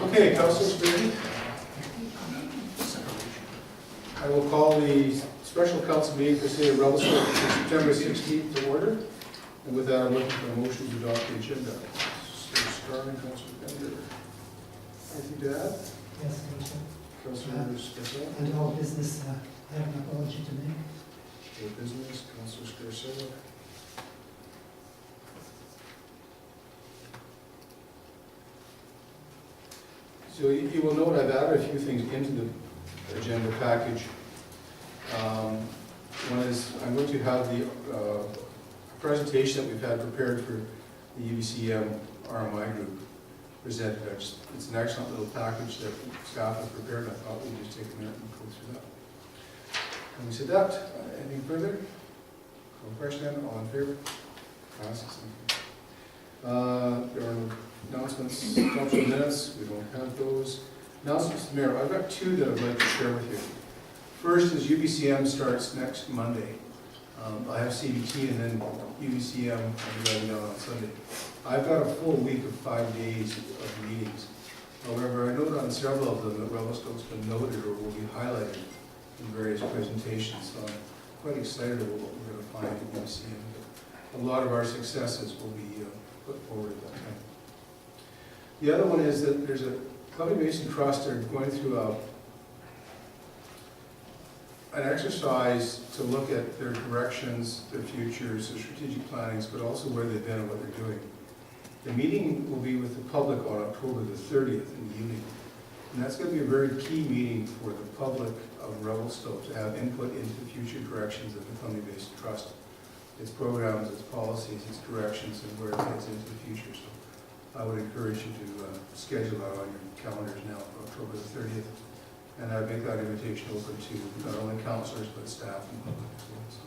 Okay, Councilors, ready? I will call the special council meeting for the city of Revelstoke for September 16th to order. And with that, I'm looking for a motion to adopt the agenda. Councilor Starling, Councilor Bender. Anything to add? Yes, Commissioner. Councilor Scarcella? Under all business, I have an apology to make. For business, Councilor Scarcella. So you will note I've added a few things into the agenda package. One is, I'm going to have the presentation that we've had prepared for the UBCM RMI group presented. It's an excellent little package that staff have prepared, and I thought we'd just take a minute and go through that. Having said that, anything further? Call the question, all in favor? Passes. There are no announcements, adoption of minutes, we don't have those. Announcements, Mayor, I've got two that I'd like to share with you. First is UBCM starts next Monday. I have CBT and then UBCM I'm driving down on Sunday. I've got a full week of 5 days of meetings. However, I note on several of them that Revelstoke's been noted or will be highlighted in various presentations, so I'm quite excited about what we're going to find at UBCM. A lot of our successes will be put forward at that time. The other one is that there's a Columbia Basin Trust, they're going through an exercise to look at their directions, their futures, their strategic plannings, but also where they've been and what they're doing. The meeting will be with the public on October the 30th in the evening. And that's going to be a very key meeting for the public of Revelstoke to have input into future directions of the Columbia Basin Trust. Its programs, its policies, its directions, and where it heads into the future. So I would encourage you to schedule that on your calendars now for October the 30th. And I make that invitation open to not only councillors, but staff and public as well. So,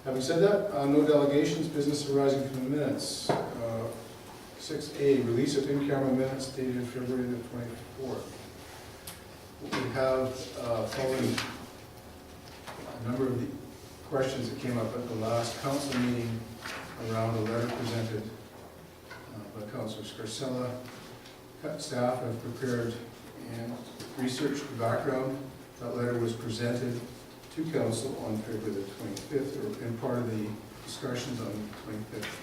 having said that, no delegations, business arising from the minutes. 6A, release of in-camera minutes dated February the 24th. We have, following a number of the questions that came up at the last council meeting around a letter presented by Councilor Scarcella. Staff have prepared and researched the background. That letter was presented to council on February the 25th, or in part of the discussions on the 25th.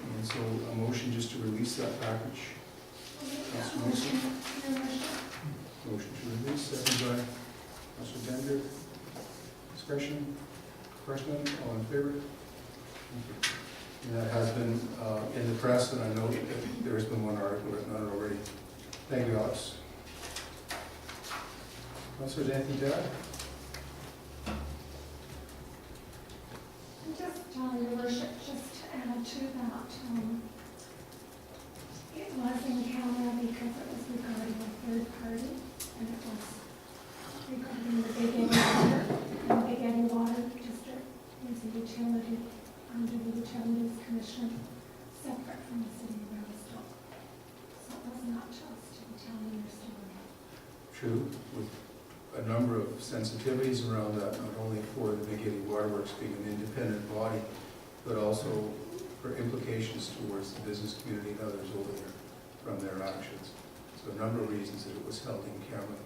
And so a motion just to release that package. Motion to release, second by Councilor Bender. Discussion? Question? All in favor? Thank you. And that has been in the press, and I know that there has been one article written on it already. Thank you, Alex. Councilors, anything to add? Just, Your Worship, just to add to that, it was in camera because it was regarding a third party, and it was regarding the Big Eddy Water, and Big Eddy Water District is a utility under the Utilities Commission, separate from the city of Revelstoke. So it was not just to tell your story. True, with a number of sensitivities around that, not only for the Big Eddy Waterworks being an independent body, but also for implications towards the business community and others over there from their actions. So a number of reasons that it was held in camera.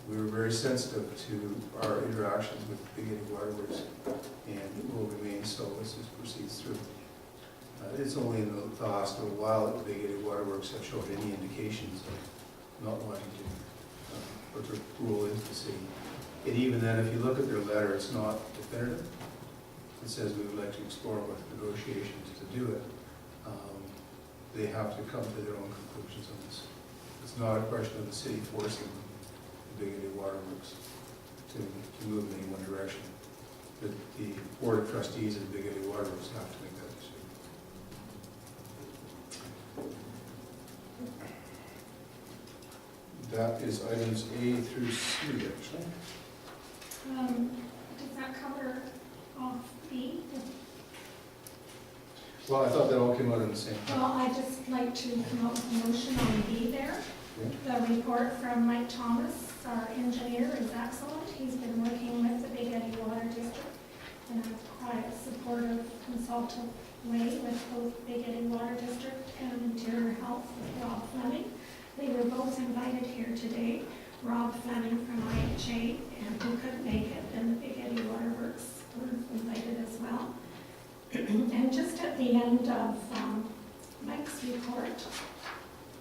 We were very sensitive to our interactions with Big Eddy Waterworks, and will remain so as this proceeds through. It's only in the last little while that the Big Eddy Waterworks have shown any indications of not wanting to put their pool into the city. And even then, if you look at their letter, it's not definitive. It says we would like to explore with negotiations to do it. They have to come to their own conclusions on this. It's not a question of the city forcing the Big Eddy Waterworks to move in any one direction. The Board of Trustees of the Big Eddy Waterworks have to make that decision. That is items A through C, actually. Does that cover off B? Well, I thought that all came out in the same time. Well, I'd just like to come up with a motion on B there. The report from Mike Thomas, our engineer, is excellent. He's been working with the Big Eddy Water District in a quite supportive, consultative way with both Big Eddy Water District and Interior Health with Rob Fleming. They were both invited here today. Rob Fleming from IHA, and who couldn't make it, and the Big Eddy Waterworks were invited as well. And just at the end of Mike's report,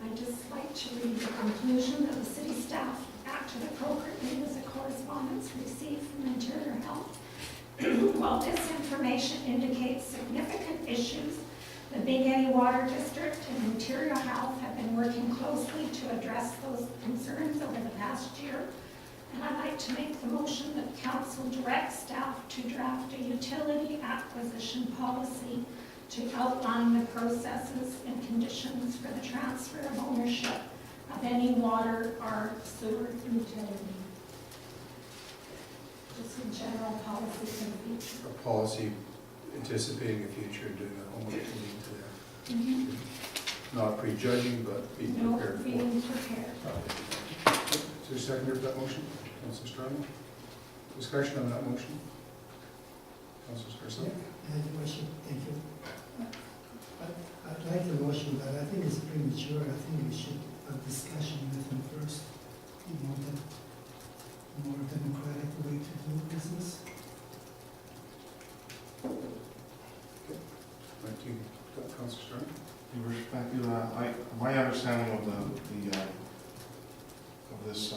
I'd just like to read the conclusion that the city staff acted appropriately with the correspondence received from Interior Health. While this information indicates significant issues, the Big Eddy Water District and Interior Health have been working closely to address those concerns over the past year. And I'd like to make the motion that council direct staff to draft a utility acquisition policy to outline the processes and conditions for the transfer of ownership of any water or sewer utility. Just a general policy for the future. A policy anticipating the future and doing the homework to lead to that. Not prejudging, but being No, prepared for it. being prepared. Is there a seconder for that motion? Councilor Strong? Discussion on that motion? Councilor Scarcella? Your worship, thank you. I'd like the motion, but I think it's premature. I think we should have a discussion with them first. More democratic way to do business. Thank you, Councilor Strong. Your worship, thank you. My understanding of this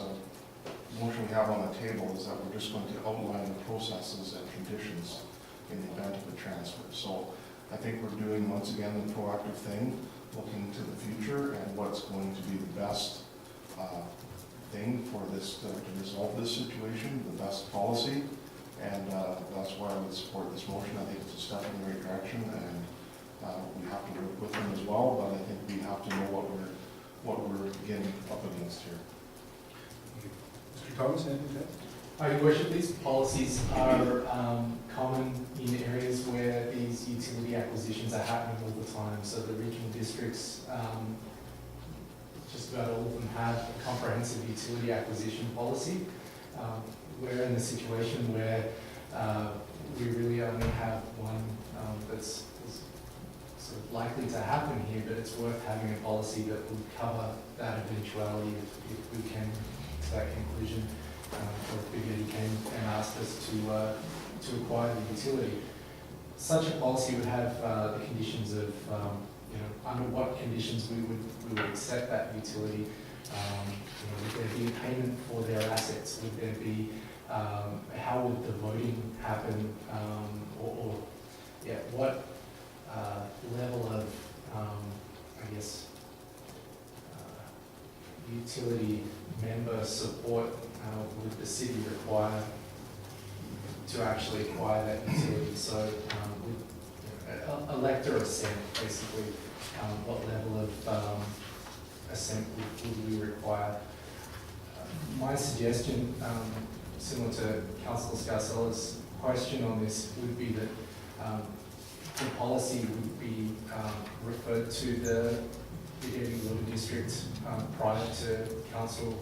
motion we have on the table is that we're just going to outline the processes and conditions in the event of a transfer. So I think we're doing, once again, the proactive thing, looking to the future and what's going to be the best thing for this to resolve this situation, the best policy, and that's why I would support this motion. I think it's a step in the right direction, and we have to work with them as well, but I think we have to know what we're getting up against here. Mr. Thomas, anything to add? Your worship, these policies are common in areas where these utility acquisitions are happening all the time. So the regional districts, just about all of them have a comprehensive utility acquisition policy. We're in a situation where we really only have one that's sort of likely to happen here, but it's worth having a policy that would cover that eventuality if we came to that conclusion, or if Big Eddy came and asked us to acquire the utility. Such a policy would have the conditions of, under what conditions we would accept that utility. Would there be a payment for their assets? Would there be, how would the voting happen? What level of, utility member support would the city require to actually acquire that utility? So elect or assent, basically, what level of assent would we require? My suggestion, similar to Councillor Scarcella's question on this, would be that the policy would be referred to the Big Eddy Water District prior to council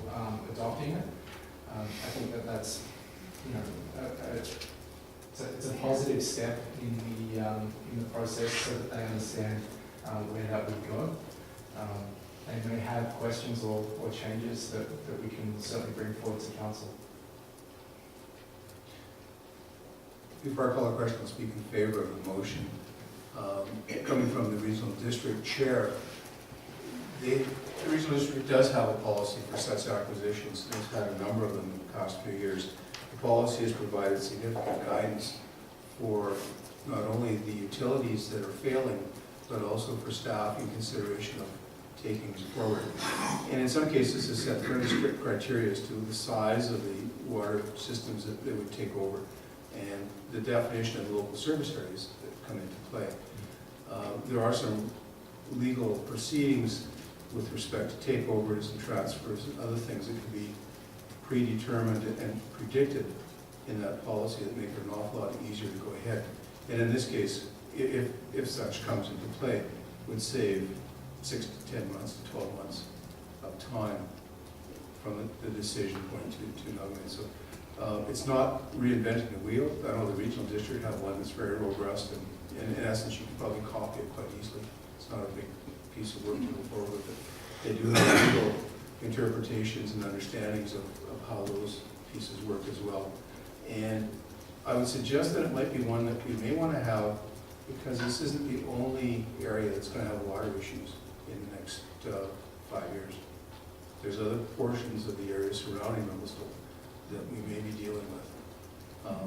adopting it. I think that's it's a positive step in the process, so that they understand where that would go. They may have questions or changes that we can certainly bring forward to council. Before I call a question, I'll speak in favor of the motion. Coming from the regional district chair, the regional district does have a policy for such acquisitions. It's had a number of them in the past few years. The policy has provided significant guidance for not only the utilities that are failing, but also for staff in consideration of taking forward. And in some cases, it's set very strict criteria as to the size of the water systems that they would take over and the definition of local service areas that come into play. There are some legal proceedings with respect to takeovers and transfers and other things that can be predetermined and predicted in that policy that make it an awful lot easier to go ahead. And in this case, if such comes into play, would save 6 to 10 months to 12 months of time from the decision point to inaugurate. So it's not reinventing the wheel. I know the regional district have one that's very robust, and in essence, you can probably copy it quite easily. It's not a big piece of work to go forward with it. they do have legal interpretations and understandings of how those pieces work as well. And I would suggest that it might be one that we may want to have, because this isn't the only area that's going to have water issues in the next 5 years. There's other portions of the area surrounding Revelstoke that we may be dealing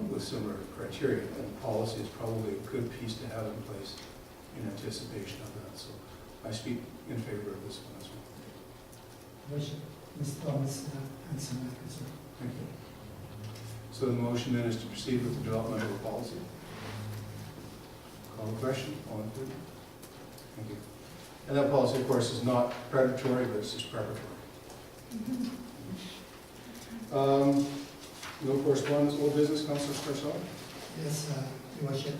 with similar criteria, and policy is probably a good piece to have in place in anticipation of that. So I speak in favor of this one as well. Worship, Ms. Thomas, answer my concern. Thank you. So the motion then is to proceed with the development of a policy. Call the question, all in favor? Thank you. And that policy, of course, is not predatory, but it's just preparatory. No correspondence, old business, Councilor Scarcella? Yes, Your Worship.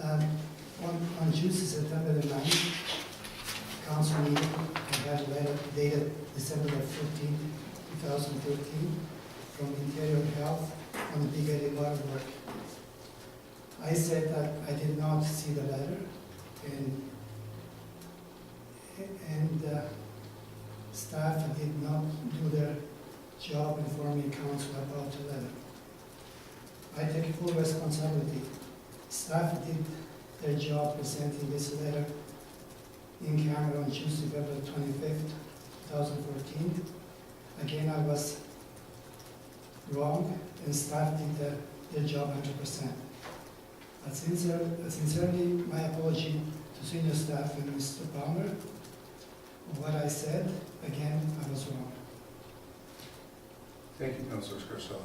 On Tuesday, September the 9th, council meeting, I had a letter dated December 15, 2013, from Interior Health on the Big Eddy Waterworks. I said that I did not see the letter, and staff did not do their job informing council about the letter. I take full responsibility. Staff did their job presenting this letter in camera on Tuesday, February 25th, 2014. Again, I was wrong, and staff did their job 100%. Sincerely, my apology to senior staff and Mr. Palmer. What I said, again, I was wrong. Thank you, Councilor Scarcella.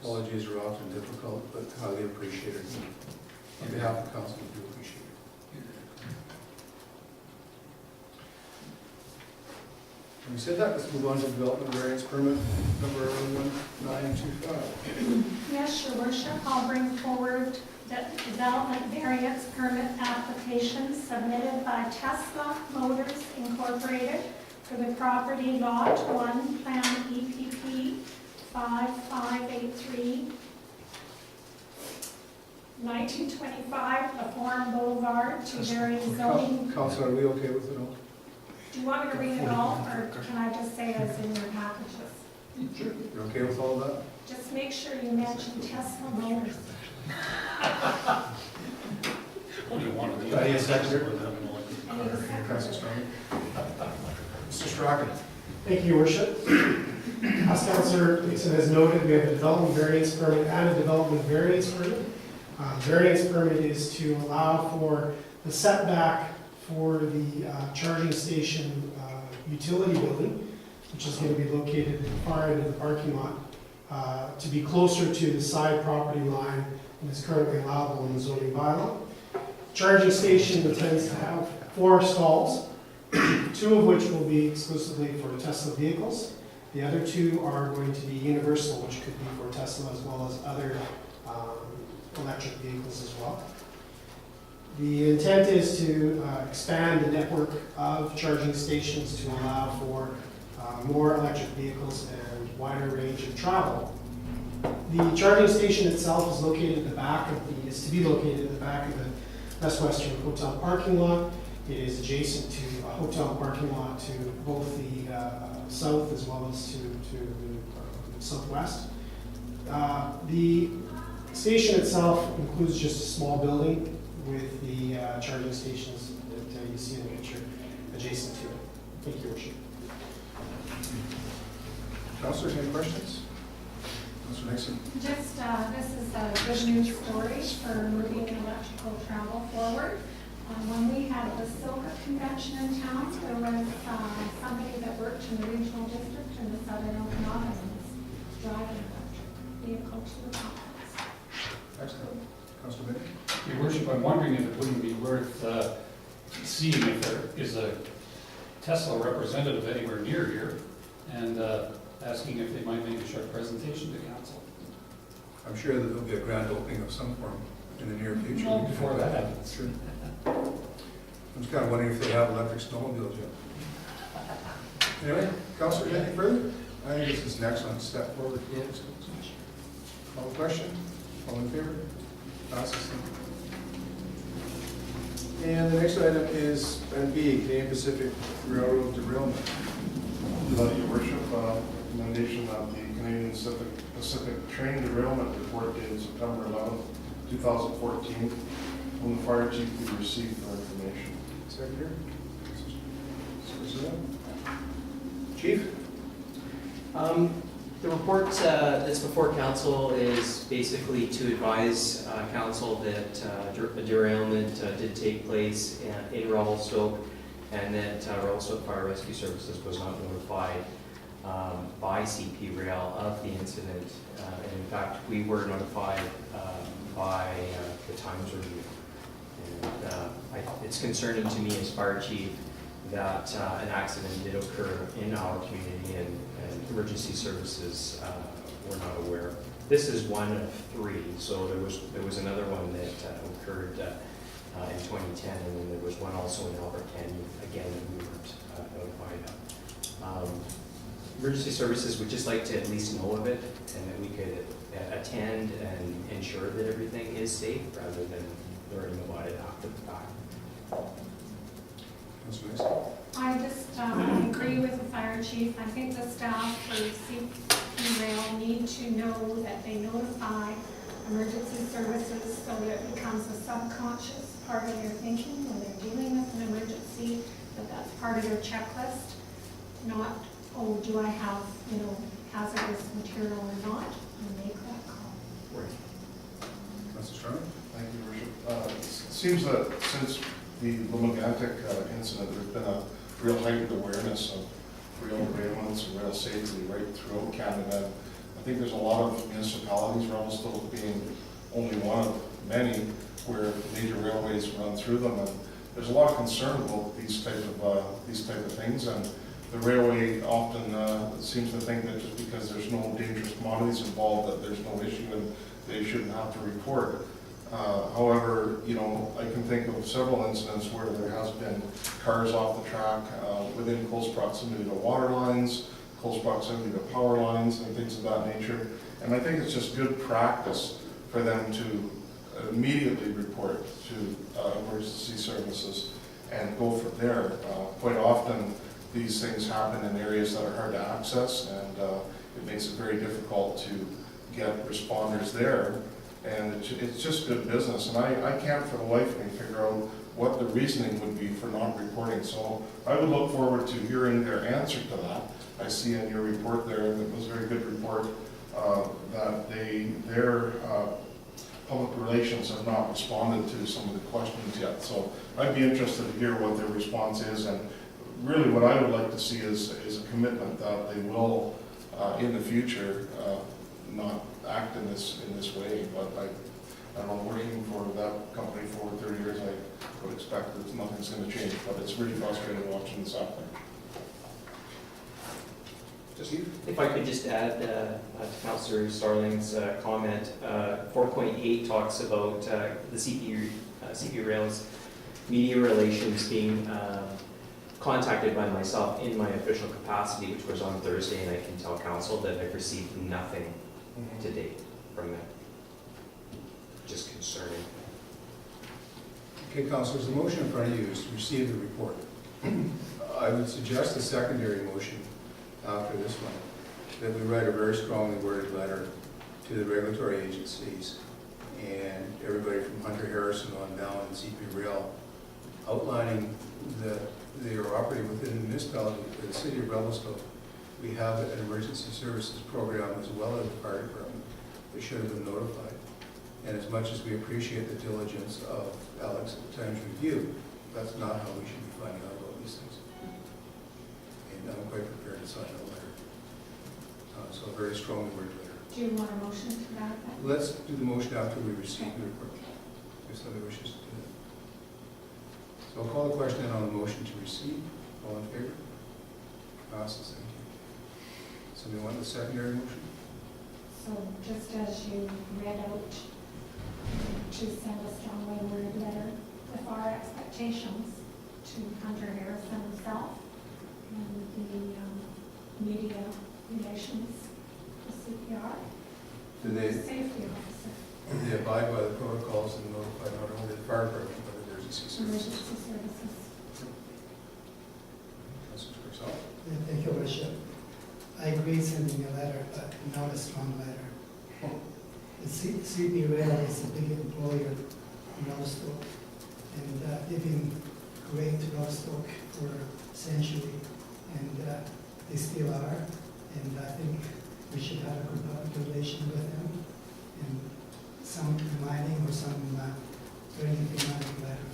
Apologies are often difficult, but highly appreciated. On behalf of council, we do appreciate it. Having said that, let's move on to development variance permit number 1925. Yes, Your Worship, I'll bring forward the development variance permit application submitted by Tesla Motors Incorporated for the property Lot 1, Plan EPP 5583, 1925 Laforme Boulevard to vary zoning. Councilor, are we okay with it all? Do you want me to read it all, or can I just say it's in your packages? Sure. You're okay with all of that? Just make sure you mention Tesla Motors. What do you want to do? I need a seconder. I need a seconder. Councilor Strong. Mr. Strachan. Thank you, Your Worship. As Councillor Nixon has noted, we have a development variance permit and a development variance permit. Variance permit is to allow for the setback for the charging station utility building, which is going to be located at the far end of the parking lot, to be closer to the side property line than is currently allowable in the zoning bylaw. Charging station intends to have 4 stalls, 2 of which will be exclusively for Tesla vehicles. The other 2 are going to be universal, which could be for Tesla as well as other electric vehicles as well. The intent is to expand the network of charging stations to allow for more electric vehicles and wider range of travel. The charging station itself is located at the back of the, is to be located at the back of the Best Western Hotel parking lot. It is adjacent to a hotel parking lot to both the south as well as to the southwest. The station itself includes just a small building with the charging stations that you see in the picture adjacent to it. Thank you, Your Worship. Councilors, any questions? Councilor Nixon. Just, this is a good news story for moving electrical travel forward. When we had the Silver Convention in town, there was somebody that worked in the regional district in the southern Okanagan and was driving an electric vehicle to the conference. Excellent. Councilor Bennett. Your Worship, I'm wondering if it wouldn't be worth seeing if there is a Tesla representative anywhere near here and asking if they might make a short presentation to council. I'm sure that there'll be a grand opening of some form in the near future. Well, before that happens. Sure. I'm just kind of wondering if they have electric snowmobiles yet. Anyway, Councilor, anything further? I think this is an excellent step forward. Call the question. All in favor? Passes. And the next item is item B, Canadian Pacific Railroad derailment. Your worship, recommendation that the Canadian Pacific train derailment report dated September 11th, 2014, from the fire chief be received for information. Secretary? Chief? The report that's before council is basically to advise council that a derailment did take place in Revelstoke, and that Revelstoke Fire Rescue Services was not notified by CP Rail of the incident. And in fact, we were notified by the Times Review. And it's concerning to me as fire chief that an accident did occur in our community, and emergency services were not aware. This is one of three, so there was another one that occurred in 2010, and then there was one also in Albert Canyon, again, that we weren't notified of. Emergency services would just like to at least know of it, and that we could attend and ensure that everything is safe, rather than learning about it after the fact. I just agree with the fire chief. I think the staff for CP Rail need to know that they notify emergency services, so that it becomes a subconscious part of their thinking when they're dealing with an emergency, that that's part of their checklist, not, oh, do I have, hazardous material or not, and make that call. Right. Mr. Sherman? Thank you, Your worship. It seems that since the Lumagantic incident, there's been a real heightened awareness of rail derailments and rail safety right throughout Canada. I think there's a lot of municipalities, Revelstoke being only one of many, where major railways run through them, and there's a lot of concern about these type of things. And the railway often seems to think that just because there's no dangerous commodities involved, that there's no issue and they shouldn't have to report. However, I can think of several incidents where there has been cars off the track within close proximity to water lines, close proximity to power lines and things of that nature. And I think it's just good practice for them to immediately report to emergency services and go from there. Quite often these things happen in areas that are hard to access, and it makes it very difficult to get responders there. And it's just good business, and I can't for the life of me figure out what the reasoning would be for not reporting. So I would look forward to hearing their answer to that. I see in your report there, that was a very good report, that their public relations have not responded to some of the questions yet. So I'd be interested to hear what their response is, and really what I would like to see is a commitment that they will, in the future, not act in this way. But I don't know, working for that company for 30 years, I would expect that nothing's going to change, but it's really frustrating watching this happen. If I could just add to Councillor Starling's comment, 4.8 talks about the CP Rail's media relations being contacted by myself in my official capacity, which was on Thursday, and I can tell council that I've received nothing to date from them. Just concerning. Okay, councilors, the motion in front of you is to receive the report. I would suggest a secondary motion after this one, that we write a very strongly worded letter to the regulatory agencies and everybody from Hunter Harrison on down and CP Rail, outlining that they are operating within the municipality, the city of Revelstoke. We have an emergency services program as well as a fire department. They should have been notified. And as much as we appreciate the diligence of Alex at the Times Review, that's not how we should be finding out about these things. And I'm quite prepared to sign a letter. So a very strongly worded letter. Do you want a motion to that effect? Let's do the motion after we receive the report. If somebody wishes to do that. So I'll call the question in on the motion to receive. All in favor? Passes. Thank you. Somebody want the secondary motion? So just as you read out, to send a strongly worded letter with our expectations to Hunter Harrison himself and the media relations, the CPR, Do they, safety officer. do they abide by the protocols and notify not only the fire department, but if there's emergency services. emergency services. Councilor Scarcella? Yeah, thank you, Worship. I agree sending a letter, but not a strong letter. The CP Rail is a big employer in Revelstoke, and they've been great to Revelstoke for a century, and they still are, and I think we should have a good public relation with them, and some reminding or some very reminding letter.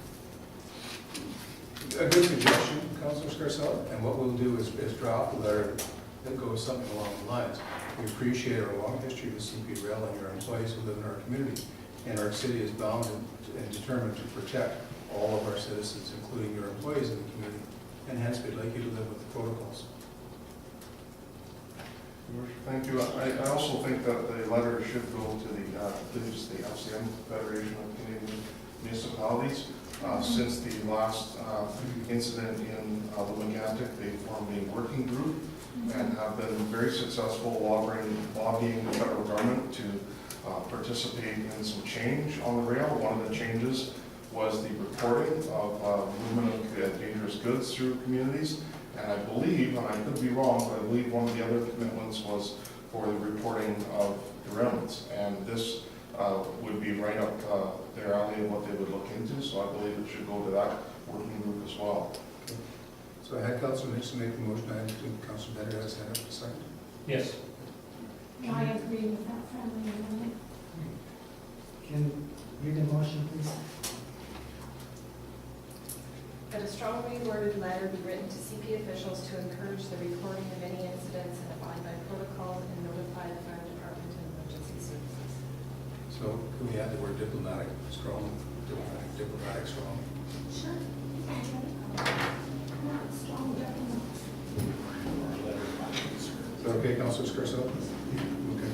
A good suggestion, Councilor Scarcella, and what we'll do is draft a letter that goes something along the lines. We appreciate our long history with CP Rail and your employees who live in our community, and our city is bound and determined to protect all of our citizens, including your employees in the community, and hence we'd like you to live with the protocols. Thank you. I also think that the letter should go to the FCM, Federation of Canadian Municipalities. Since the last incident in the Megantic, they formed a working group and have been very successful lobbying the federal government to participate in some change on the rail. One of the changes was the reporting of movement of dangerous goods through communities. And I believe, and I could be wrong, but I believe one of the other commitments was for the reporting of derailments. And this would be right up their alley of what they would look into. So I believe it should go to that working group as well. So I had Councilor Mitch to make the motion, I understood Councilor Better has hand up a second. Yes. I agree with that friendly amendment. Can you read the motion, please? That a strongly worded letter be written to CP officials to encourage the reporting of any incidents and abide by protocol and notify the fire department and emergency services. So can we add the word diplomatic strong, diplomatic strong? Sure. Not strong, definitely. Is that okay, Councilor Scarcella? Okay.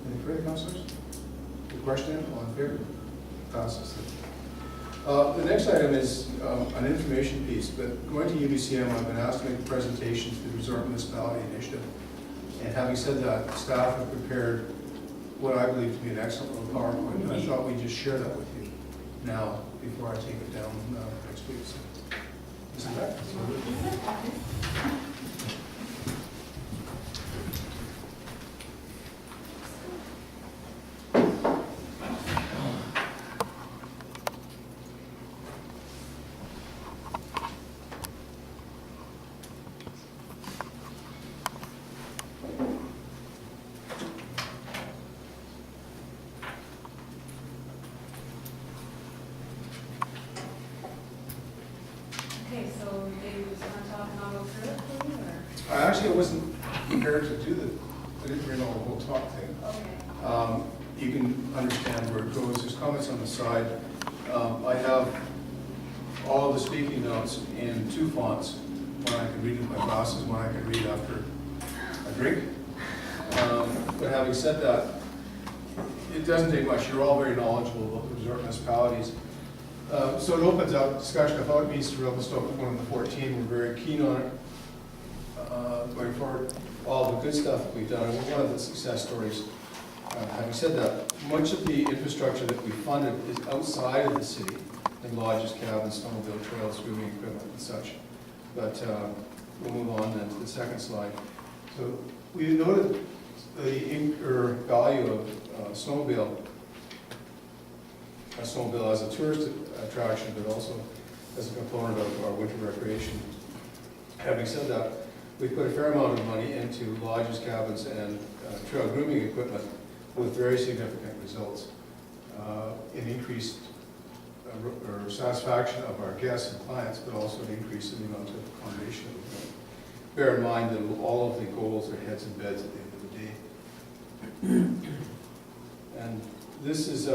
Any further, councilors? The question, all in favor? Passes. The next item is an information piece, but going to UBCM, I've been asked to make a presentation to the Resort Municipality Initiative. And having said that, staff have prepared what I believe to be an excellent little PowerPoint, and I thought we'd just share that with you now before I take it down next week. So, isn't that? Okay, so Dave, was on top and I'll go through it for you, or? I wasn't prepared to do the, I didn't read all the whole talk thing. Okay. You can understand where it goes. There's comments on the side. I have all of the speaking notes in two fonts. One I can read with my glasses, one I can read after a drink. But having said that, it doesn't take much. You're all very knowledgeable about the resort municipalities. So it opens up discussion of how it means to Revelstoke 1 of the 14. We're very keen on it. Going forward, all the good stuff that we've done, and one of the success stories. Having said that, much of the infrastructure that we funded is outside of the city, in lodges, cabins, snowmobile trails, swimming equipment and such. But we'll move on then to the second slide. So we noted the value of snowmobile as a tourist attraction, but also as a component of our winter recreation. Having said that, we put a fair amount of money into lodges, cabins, and trail grooming equipment with very significant results in increased satisfaction of our guests and clients, but also an increase in the amount of accommodation. Bear in mind that all of the goals are heads and beds at the end of the day. And this is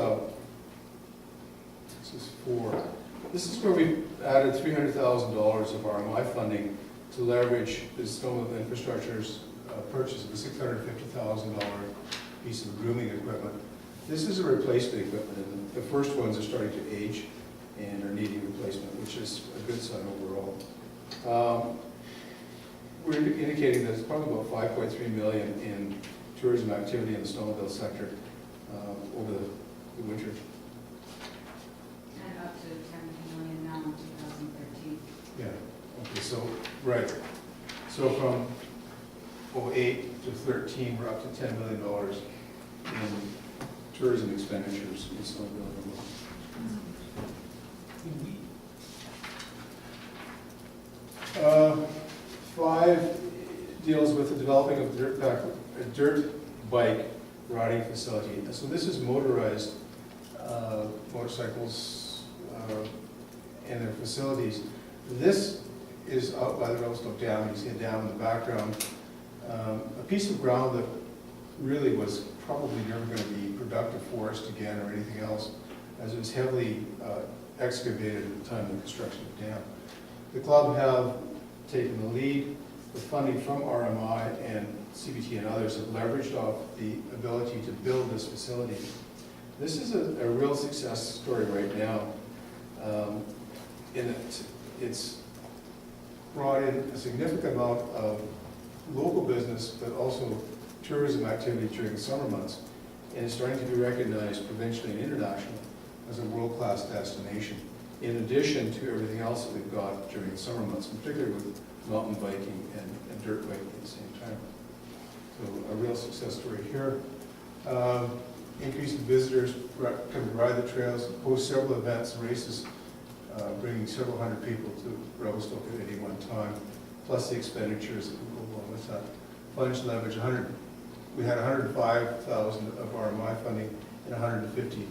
where we added $300,000 of RMI funding to leverage the snowmobile infrastructure's purchase of a $650,000 piece of grooming equipment. This is a replacement equipment, and the first ones are starting to age and are needing replacement, which is a good sign overall. We're indicating that it's probably about $5.3 million in tourism activity in the snowmobile sector over the winter. And up to 10 million now in 2013. Yeah, okay, so, right. So from 08 to 13, we're up to $10 million in tourism expenditures in snowmobile. 5 deals with the developing of a dirt bike riding facility. So this is motorized motorcycles and their facilities. This is out by the Revelstoke Dam. You see a dam in the background. A piece of ground that really was probably never going to be productive forest again or anything else, as it was heavily excavated at the time of the construction of the dam. The club have taken the lead with funding from RMI and CBT and others have leveraged off the ability to build this facility. This is a real success story right now. It's brought in a significant amount of local business, but also tourism activity during the summer months, and it's starting to be recognized provincially and internationally as a world-class destination, in addition to everything else that we've got during the summer months, particularly with mountain biking and dirt biking at the same time. So a real success story here. Increase in visitors come to ride the trails, host several events and races, bringing several hundred people to Revelstoke at any one time, plus the expenditures that will go along with that. Funds leverage we had 105,000 of RMI funding and 150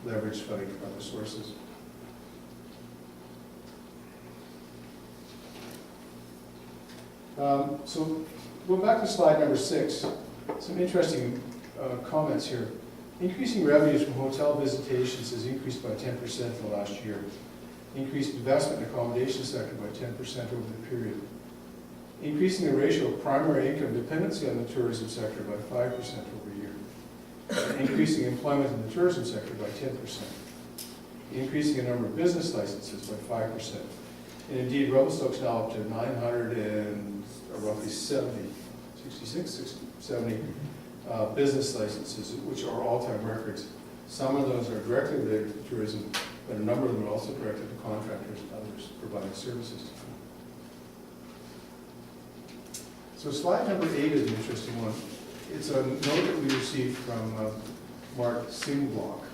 leverage funding from other sources. So going back to slide number 6, some interesting comments here. Increasing revenues from hotel visitations has increased by 10% in the last year. Increased investment in the accommodation sector by 10% over the period. Increasing the ratio of primary income dependency on the tourism sector by 5% over a year. Increasing employment in the tourism sector by 10%. Increasing the number of business licenses by 5%. And indeed, Revelstoke's now up to 900 and roughly 70 business licenses, which are all-time records. Some of those are directly related to tourism, but a number of them are also directed to contractors and others providing services. So slide number 8 is an interesting one. It's a note that we received from Mark Singblock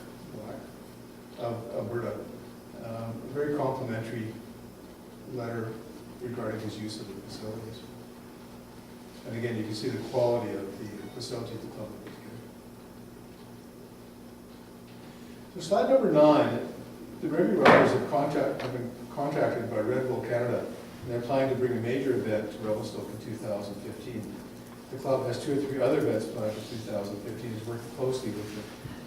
of Alberta. A very complimentary letter regarding his use of the facilities. And again, you can see the quality of the facility the club was given. So slide number 9, the Revy Riders have been contacted by Red Bull Canada, and they're planning to bring a major event to Revelstoke in 2015. The club has 2 or 3 other events planned for 2015. It's working closely with the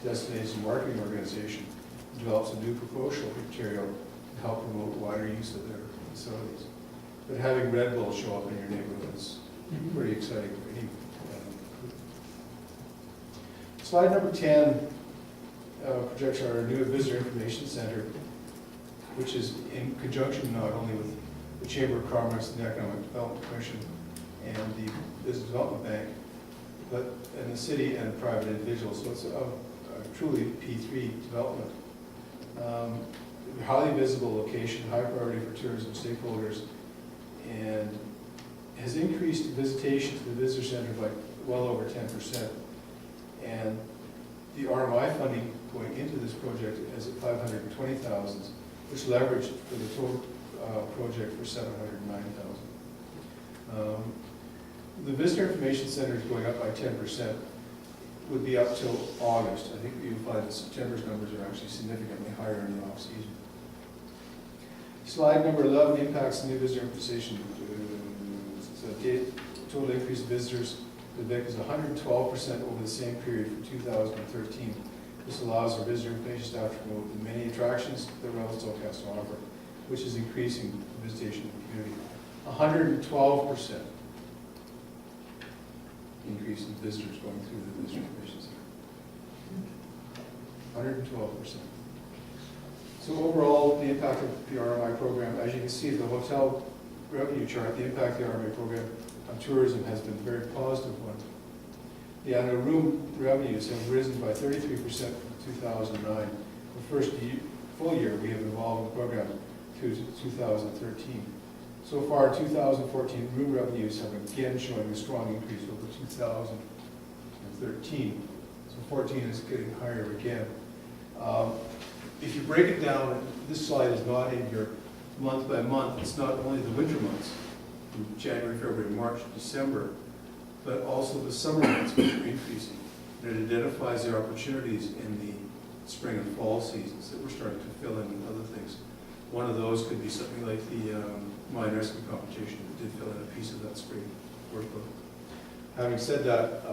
destination marketing organization to develop some new promotional material to help promote wider use of their facilities. But having Red Bull show up in your neighborhood is pretty exciting for any Slide number 10 projects our new visitor information center, which is in conjunction not only with the Chamber of Commerce and the Economic Development Commission and the Business Development Bank, but in the city and private individuals. So it's a truly P3 development. Highly visible location, high priority for tourism stakeholders, and has increased visitation to the visitor center by well over 10%. And the RMI funding going into this project is at $520,000, which leveraged for the total project for $709,000. The visitor information center is going up by 10%. Would be up till August. I think you'll find that September's numbers are actually significantly higher in the off-season. Slide number 11 impacts the new visitor information. So total increase of visitors to the VIC is 112% over the same period for 2013. This allows our visitor information staff to promote the many attractions that Revelstoke has to offer, which is increasing visitation in the community. 112% increase in visitors going through the visitor information center. 112%. So overall, the impact of the RMI program, as you can see, the hotel revenue chart, the impact of the RMI program on tourism has been a very positive one. The annual room revenues have risen by 33% from 2009. The first full year we have involved in the program to 2013. So far, 2014 room revenues have again showing a strong increase over 2013. So 14 is getting higher again. If you break it down, this slide is not in your month by month. It's not only the winter months, from January, February, March, December, but also the summer months which are increasing. And it identifies the opportunities in the spring and fall seasons that we're starting to fill in with other things. One of those could be something like the mine rescue competition that did fill in a piece of that spring workload. Having said that,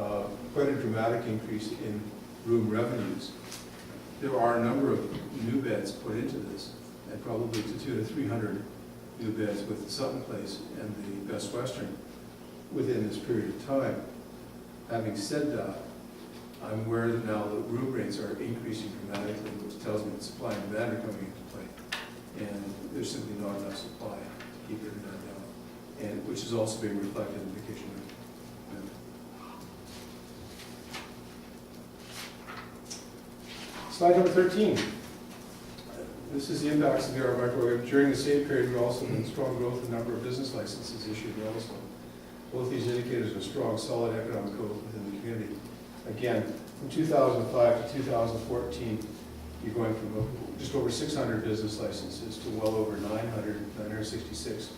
quite a dramatic increase in room revenues. There are a number of new beds put into this, and probably to 200 to 300 new beds with the Sutton Place and the Best Western within this period of time. Having said that, I'm aware that now the room rates are increasing dramatically, which tells me that supply and demand are coming into play. And there's simply not enough supply to keep your demand down, and which is also being reflected in vacation rental. Slide number 13. This is the impacts of the RMI program. During the same period, we've also been strong growth in the number of business licenses issued in Revelstoke. Both these indicators are strong, solid economic growth within the community. Again, from 2005 to 2014, you're going from just over 600 business licenses to well over 966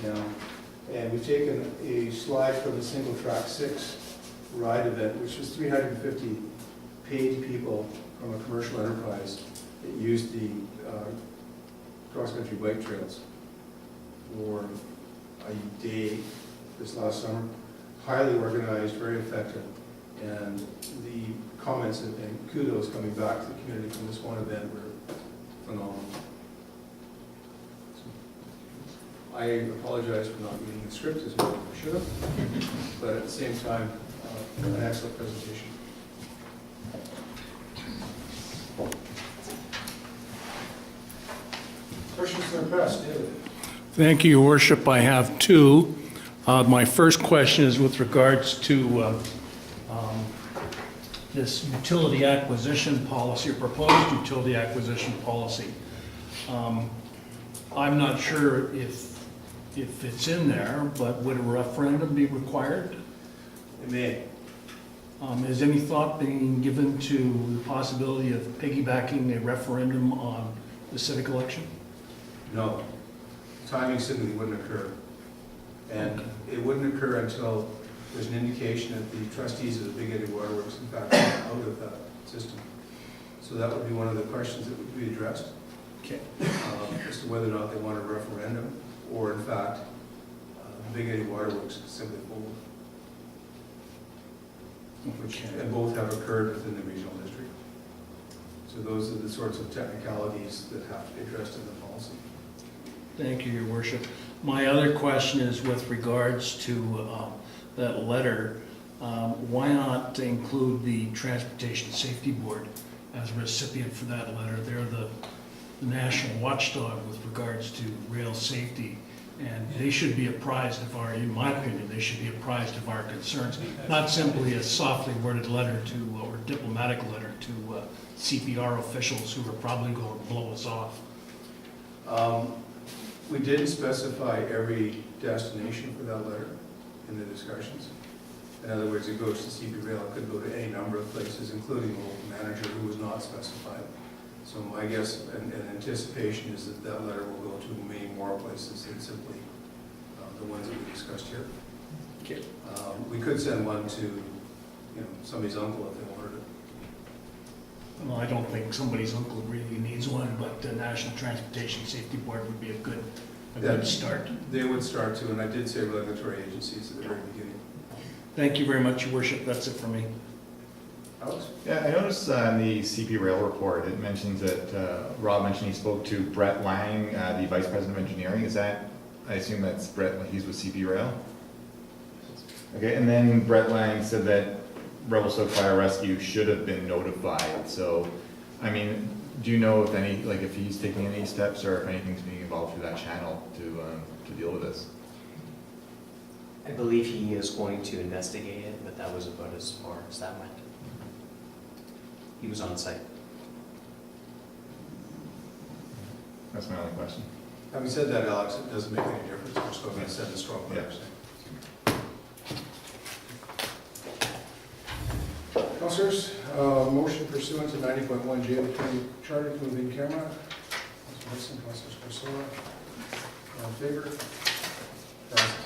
now. And we've taken a slide from the single track 6 ride event, which was 350 paid people from a commercial enterprise that used the cross-country bike trails for a day this last summer. Highly organized, very effective, and the comments and kudos coming back to the community from this one event were phenomenal. I apologize for not reading the script as well as I should have, but at the same time, an excellent presentation. Questions from the press, David? Thank you, Your Worship. I have two. My first question is with regards to this utility acquisition policy, or proposed utility acquisition policy. I'm not sure if it's in there, but would a referendum be required? It may. Is any thought being given to the possibility of piggybacking a referendum on the civic election? No. Timing simply wouldn't occur. And it wouldn't occur until there's an indication that the trustees of the Big Eddy Waterworks in fact are out of that system. So that would be one of the questions that would be addressed. Okay. As to whether or not they want a referendum, or in fact, Big Eddy Waterworks simply fold. And both have occurred within the regional district. So those are the sorts of technicalities that have to be addressed in the policy. Thank you, Your Worship. My other question is with regards to that letter. Why not include the Transportation Safety Board as a recipient for that letter? They're the national watchdog with regards to rail safety, and they should be apprised of our, in my opinion, they should be apprised of our concerns, not simply a softly worded letter to, or diplomatic letter to CPR officials who are probably going to blow us off. We didn't specify every destination for that letter in the discussions. In other words, it goes to CP Rail, it could go to any number of places, including the local manager who was not specified. So my guess and anticipation is that that letter will go to many more places than simply the ones that we discussed here. Okay. We could send one to, somebody's uncle if they wanted it. Well, I don't think somebody's uncle really needs one, but the National Transportation Safety Board would be a good start. They would start to, and I did say regulatory agencies at the very beginning. Thank you very much, Your Worship. That's it for me. Alex? Yeah, I noticed in the CP Rail report, it mentions that Rob mentioned he spoke to Brett Lang, the Vice President of Engineering. Is that, I assume that's Brett, he's with CP Rail? Okay, and then Brett Lang said that Revelstoke Fire Rescue should have been notified. So, I mean, do you know if any, like if he's taking any steps or if anything's being involved through that channel to deal with this? I believe he is going to investigate it, but that was about as far as that went. He was on site. That's my only question. Having said that, Alex, it doesn't make any difference, we're still gonna send a strong letter. Councilors, motion pursuant to 90.1J of the county charter to move in camera. Councilor Hudson, Councilor Scarsola, all in favor? Passes